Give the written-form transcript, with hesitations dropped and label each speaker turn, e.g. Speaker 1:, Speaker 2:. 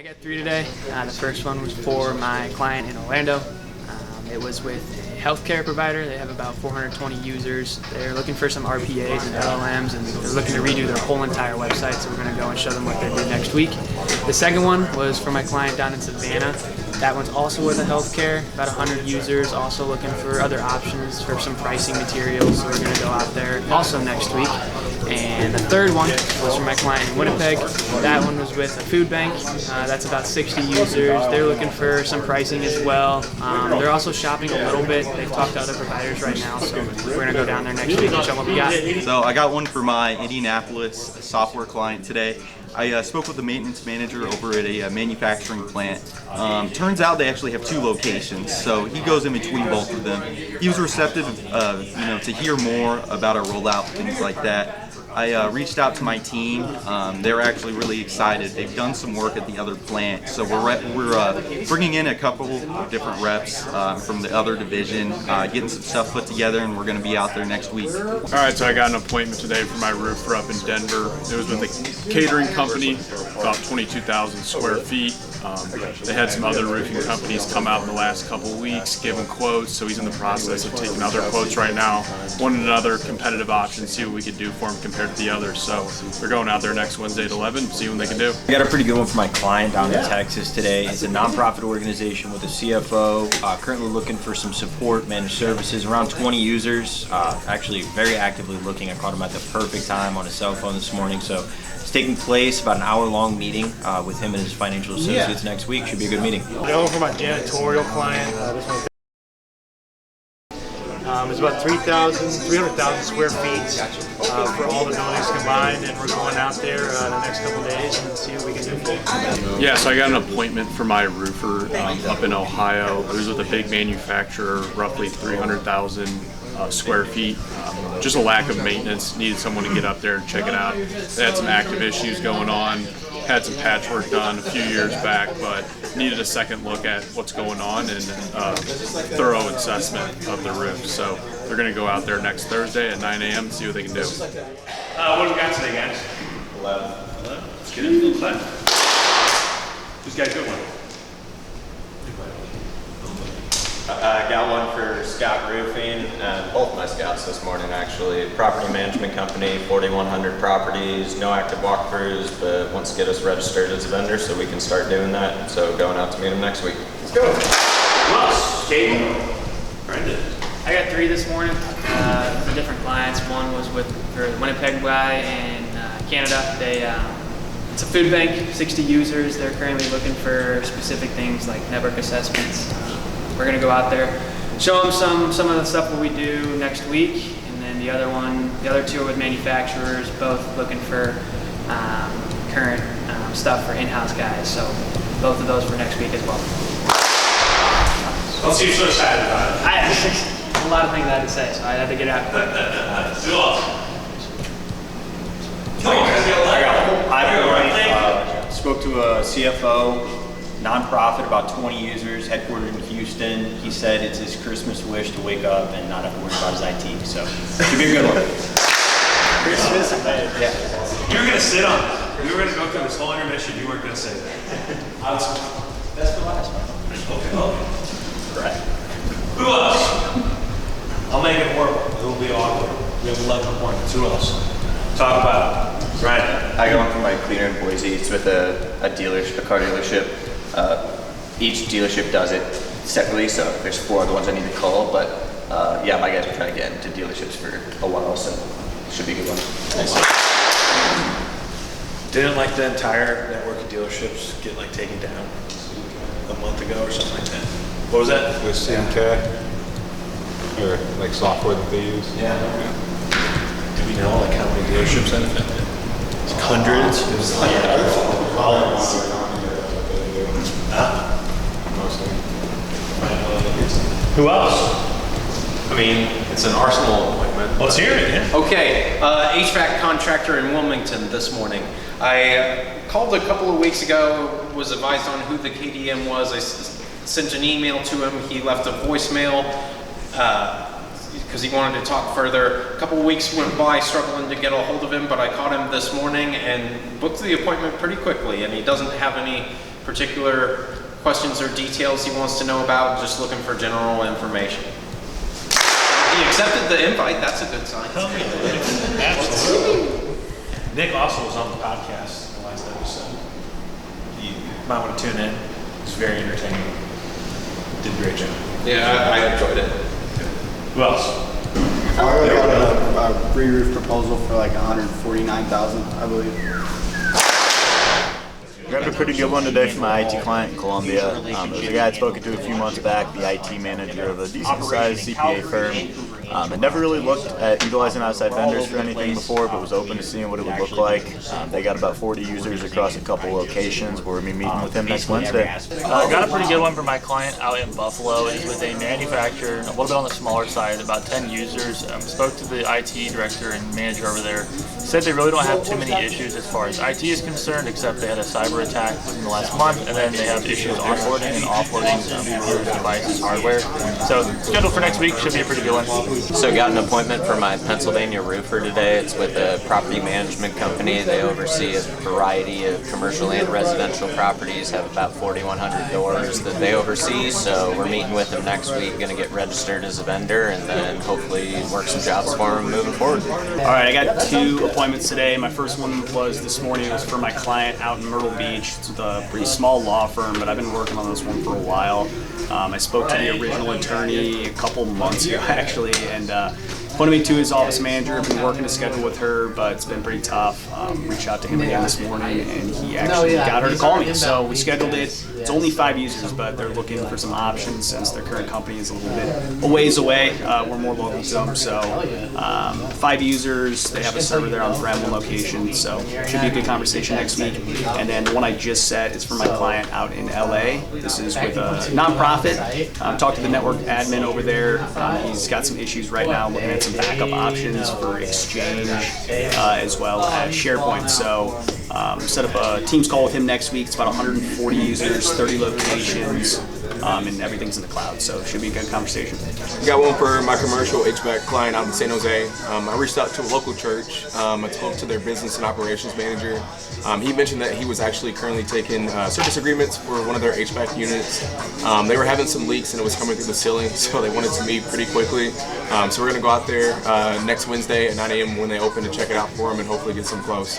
Speaker 1: I got 3 today. The first one was for my client in Orlando. It was with a healthcare provider. They have about 420 users. They're looking for some RPAs and LLMs, and they're looking to redo their whole entire website, so we're going to go and show them what they're doing next week. The second one was for my client down in Savannah. That one's also with a healthcare, about 100 users, also looking for other options for some pricing materials, so we're going to go out there also next week. And the third one was for my client in Winnipeg. That one was with a food bank. That's about 60 users. They're looking for some pricing as well. They're also shopping a little bit. They've talked to other providers right now, so we're going to go down there next week and show them what we got.
Speaker 2: So I got one for my Indianapolis software client today. I spoke with the maintenance manager over at a manufacturing plant. Turns out they actually have 2 locations, so he goes in between both of them. He was receptive, to hear more about our rollout, things like that. I reached out to my team. They're actually really excited. They've done some work at the other plant, so we're bringing in a couple of different reps from the other division, getting some stuff put together, and we're going to be out there next week.
Speaker 3: All right, so I got an appointment today for my roofer up in Denver. It was with a catering company, about 22,000 square feet. They had some other roofing companies come out in the last couple of weeks, give him quotes, so he's in the process of taking other quotes right now. Wanted another competitive option, see what we could do for him compared to the others. So we're going out there next Wednesday at 11, see what they can do.
Speaker 4: I got a pretty good one for my client down in Texas today. It's a nonprofit organization with a CFO, currently looking for some support, managed services, around 20 users, actually very actively looking. I caught him at the perfect time on his cell phone this morning. So it's taking place, about an hour-long meeting with him and his financial associates next week. Should be a good meeting.
Speaker 5: Going for my janitorial client. It's about 300,000 square feet for all the buildings combined, and we're going out there the next couple of days and see what we can do.
Speaker 3: Yeah, so I got an appointment for my roofer up in Ohio. It was with a big manufacturer, roughly 300,000 square feet. Just a lack of maintenance. Needed someone to get up there and check it out. They had some active issues going on. Had some patchwork done a few years back, but needed a second look at what's going on and thorough assessment of the roof. So they're going to go out there next Thursday at 9 a.m. and see what they can do.
Speaker 5: What do we got today, guys?
Speaker 6: 11. Let's get into the plan. Who's got a good one?
Speaker 7: I got one for Scout Roofing, both my scouts this morning actually. Property management company, 4,100 properties, no active walkthroughs, but wants to get us registered as a vendor so we can start doing that. So going out to meet them next week.
Speaker 6: Let's go. Who else? Katie? Brandon?
Speaker 1: I got 3 this morning for different clients. One was for the Winnipeg guy in Canada. It's a food bank, 60 users. They're currently looking for specific things like network assessments. We're going to go out there, show them some of the stuff that we do next week, and then the other 2 are with manufacturers, both looking for current stuff for in-house guys. So both of those for next week as well.
Speaker 6: Don't seem so excited about it.
Speaker 1: I have a lot of things I had to say, so I had to get out.
Speaker 6: Who else?
Speaker 4: I spoke to a CFO, nonprofit, about 20 users, headquartered in Houston. He said it's his Christmas wish to wake up and not have to worry about his IT. So it should be a good one.
Speaker 6: Christmas?
Speaker 4: Yeah.
Speaker 6: You were going to sit on it. We were going to go through this whole intermission. You weren't going to say that.
Speaker 4: That's the last one.
Speaker 6: Okay.
Speaker 4: Right.
Speaker 6: Who else? I'll make it horrible. It will be awkward. We have 11 appointments. Who else? Talk about it. Right.
Speaker 7: I got one for my cleaner in Boise. It's with a car dealership. Each dealership does it separately, so there's 4 other ones I need to call, but yeah, my guys are trying to get into dealerships for a while, so it should be a good one. Nice.
Speaker 6: Didn't like the entire network of dealerships get taken down a month ago or something like that. What was that?
Speaker 8: With CMK or software that they use.
Speaker 6: Yeah. Do we know how many dealerships that affected? It's hundreds. Who else?
Speaker 9: I mean, it's an Arsenal appointment.
Speaker 6: Let's hear it, yeah.
Speaker 9: Okay, HVAC contractor in Wilmington this morning. I called a couple of weeks ago, was advised on who the KDM was. I sent an email to him. He left a voicemail because he wanted to talk further. A couple of weeks went by struggling to get a hold of him, but I caught him this morning and booked the appointment pretty quickly, and he doesn't have any particular questions or details he wants to know about, just looking for general information. He accepted the invite, that's a good sign.
Speaker 6: Absolutely. Nick also was on the podcast in the last episode. You might want to tune in. It's very entertaining. Did a great job.
Speaker 9: Yeah, I enjoyed it.
Speaker 6: Who else?
Speaker 10: I got a re-roof proposal for like $149,000, I believe.
Speaker 11: Grabbed a pretty good one today from my IT client in Columbia. It was a guy I'd spoken to a few months back, the IT manager of a decent-sized CPA firm. Had never really looked at utilizing outside vendors for anything before, but was open to seeing what it would look like. They got about 40 users across a couple locations. We're going to be meeting with him next Wednesday.
Speaker 12: Got a pretty good one for my client out in Buffalo. It is with a manufacturer, a little bit on the smaller side, about 10 users. Spoke to the IT director and manager over there. Said they really don't have too many issues as far as IT is concerned, except they had a cyber attack within the last month, and then they have issues onboarding and offloading computers, devices, hardware. So scheduled for next week, should be a pretty good one.
Speaker 7: So got an appointment for my Pennsylvania roofer today. It's with a property management company. They oversee a variety of commercial and residential properties, have about 4,100 doors that they oversee. So we're meeting with them next week, going to get registered as a vendor, and then hopefully work some jobs for them moving forward.
Speaker 13: All right, I got 2 appointments today. My first one was this morning. It was for my client out in Myrtle Beach. It's with a pretty small law firm, but I've been working on this one for a while. I spoke to the original attorney a couple months ago, actually, and appointed me to his office manager. I've been working a schedule with her, but it's been pretty tough. Reached out to him again this morning, and he actually got her to call me. So we scheduled it. It's only 5 users, but they're looking for some options since their current company is a little bit a ways away. We're more local to them, so 5 users. They have a server there on Bremlin location, so should be a good conversation next week. And then the one I just set is for my client out in LA. This is with a nonprofit. Talked to the network admin over there. He's got some issues right now looking at some backup options for Exchange as well as SharePoint. So set up a Teams call with him next week. It's about 140 users, 30 locations, and everything's in the cloud. So it should be a good conversation.
Speaker 14: Got one for my commercial HVAC client out in San Jose. I reached out to a local church. I spoke to their business and operations manager. He mentioned that he was actually currently taking service agreements for one of their HVAC units. They were having some leaks and it was coming through the ceiling, so they wanted to meet pretty quickly. So we're going to go out there next Wednesday at 9 a.m. when they open to check it out for them and hopefully get some close.